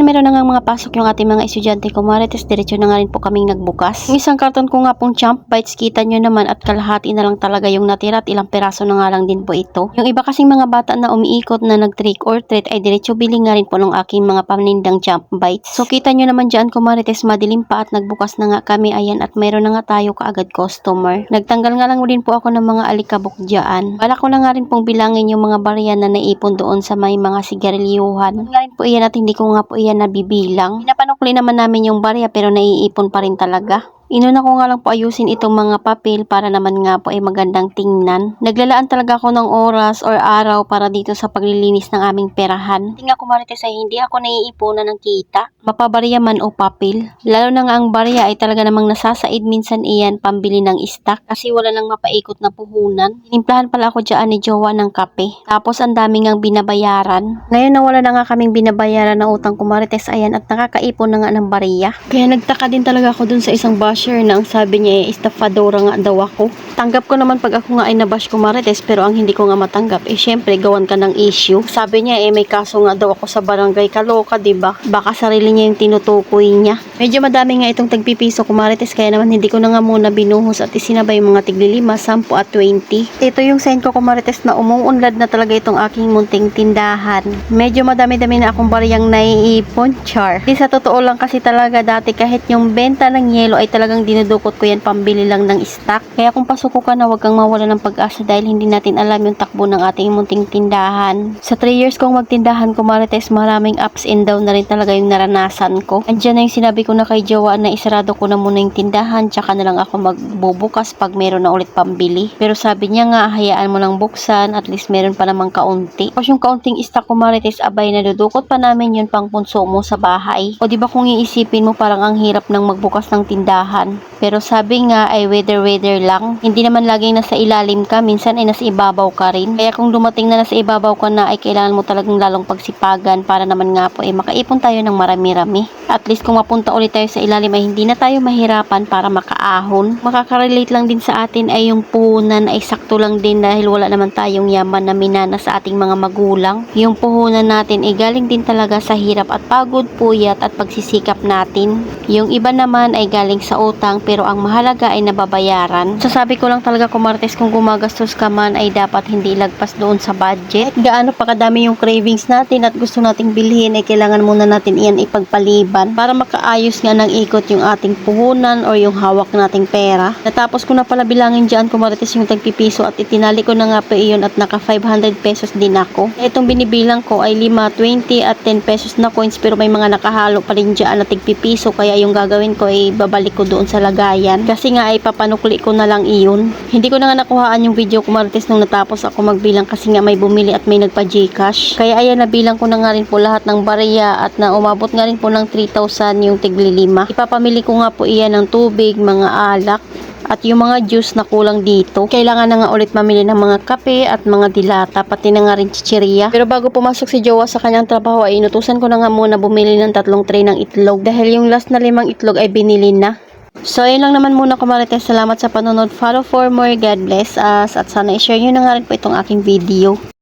meron na nga mga pasok yung ating mga estudyante ko, Marites, diretso na nga rin po kaming nagbukas. Yung isang karton ko nga pong Champ Bites, kita nyo naman at kalahati na lang talaga yung natira at ilang peraso na nga lang din po ito. Yung iba kasing mga bata na umiikot na nag-trick or treat ay diretso bili nga rin po ng aking mga panindang Champ Bites. So kita nyo naman dyan ko, Marites, madilim pa at nagbukas na nga kami, ayan, at mayroon na nga tayo kaagad customer. Nagtanggal nga lang din po ako ng mga alikabok dyan. Bala ko na nga rin pong bilangin yung mga barya na naipon doon sa may mga sigarilyuhan. Ngayon po iyan at hindi ko nga po iyan nabibilang. Pinapanukli naman namin yung barya pero naiipon pa rin talaga. Inuna ko nga lang po ayusin itong mga papel para naman nga po ay magandang tingnan. Naglalaan talaga ako ng oras or araw para dito sa paglilinis ng aming perahan. Hindi nga ko, Marites, ay hindi ako naiipunan ng kita, mapabarya man o papel. Lalo na nga ang barya ay talaga namang nasasaid minsan iyan pambili ng stock kasi wala nang mapaikot na puhunan. Tinimplahan pala ako dyan ni Jowa ng kape. Tapos ang dami ngang binabayaran. Ngayon na wala na nga kaming binabayaran na utang ko, Marites, ayan, at nakakaipon na nga ng barya. Kaya nagtaka din talaga ako dun sa isang na ang sabi niya estafadora nga daw ako. Tanggap ko naman pag ako nga ay nabash ko, Marites, pero ang hindi ko nga matanggap syempre gawan ka ng issue. Sabi niya may kaso nga daw ako sa barangay. Kaloka, diba? Baka sarili niya yung tinutukoy niya. Medyo madami nga itong tagpipiso ko, Marites, kaya naman hindi ko na nga muna binuhos at isinabay yung mga tigli-5, 10 at 20. Ito yung sign ko, Marites, na umuunlad na talaga itong aking munting tindahan. Medyo madami-dami na akong bariyang naiipon, char. Di sa totoo lang kasi talaga dati kahit yung benta ng yelo ay talagang dinudukot ko yan pambili lang ng stock. Kaya kung pasok ka na, huwag kang mawala ng pag-asa dahil hindi natin alam yung takbo ng ating munting tindahan. Sa 3 years kong magtindahan ko, Marites, maraming ups and down na rin talaga yung naranasan ko. Andiyan na yung sinabi ko na kay Jowa na isarado ko na muna yung tindahan tsaka na lang ako magbubukas pag meron na ulit pambili. Pero sabi niya nga, hayaan mo lang buksan, at least meron pa namang kaunti. Tapos yung kaunting stock ko, Marites, abay nadudukot pa namin yun pang konsumo sa bahay. O diba kung iisipin mo, parang ang hirap ng magbukas ng tindahan. Pero sabi nga ay weather lang. Hindi naman laging nasa ilalim ka, minsan ay nasa ibabaw ka rin. Kaya kung dumating na nasa ibabaw ka na ay kailangan mo talagang lalong pagsipagan para naman nga po ay makaipon tayo ng marami-rami. At least kung mapunta ulit tayo sa ilalim ay hindi na tayo mahirapan para makaahon. Makaka-relate lang din sa atin ay yung puhunan ay sakto lang din dahil wala naman tayong yaman na minana sa ating mga magulang. Yung puhunan natin ay galing din talaga sa hirap at pagod, puyat at pagsisikap natin. Yung iba naman ay galing sa utang pero ang mahalaga ay nababayaran. So sabi ko lang talaga, Marites, kung gumagastos ka man ay dapat hindi ilagpas doon sa budget. Gaano pa kadami yung cravings natin at gusto nating bilhin ay kailangan muna natin iyan ipagpaliban para makaayos nga ng ikot yung ating puhunan o yung hawak nating pera. Natapos ko na pala bilangin dyan, Marites, yung tagpipiso at itinali ko na nga pa iyon at naka 500 pesos din ako. Itong binibilang ko ay 5, 20 at 10 pesos na coins pero may mga nakahalo pa rin dyan na tigpipiso kaya yung gagawin ko ay babalik ko doon sa lagayan kasi nga ay papanukli ko na lang iyon. Hindi ko na nga nakuhaan yung video ko, Marites, nung natapos ako magbilang kasi nga may bumili at may nagpa-Gcash. Kaya ayan, nabilang ko na nga rin po lahat ng barya at na umabot nga rin po ng 3,000 yung tigli-5. Ipapamili ko nga po iyan ng tubig, mga alak at yung mga juice na kulang dito. Kailangan na nga ulit mamili ng mga kape at mga dilata, pati na nga rin chichirya. Pero bago pumasok si Jowa sa kanyang trabaho ay inutusan ko na nga muna bumili ng 3 tray ng itlog dahil yung last na 5 itlog ay binili na. So ayun lang naman muna, Marites. Salamat sa panonood. Follow for more. God bless us. At sana i-share nyo na nga rin po itong aking video.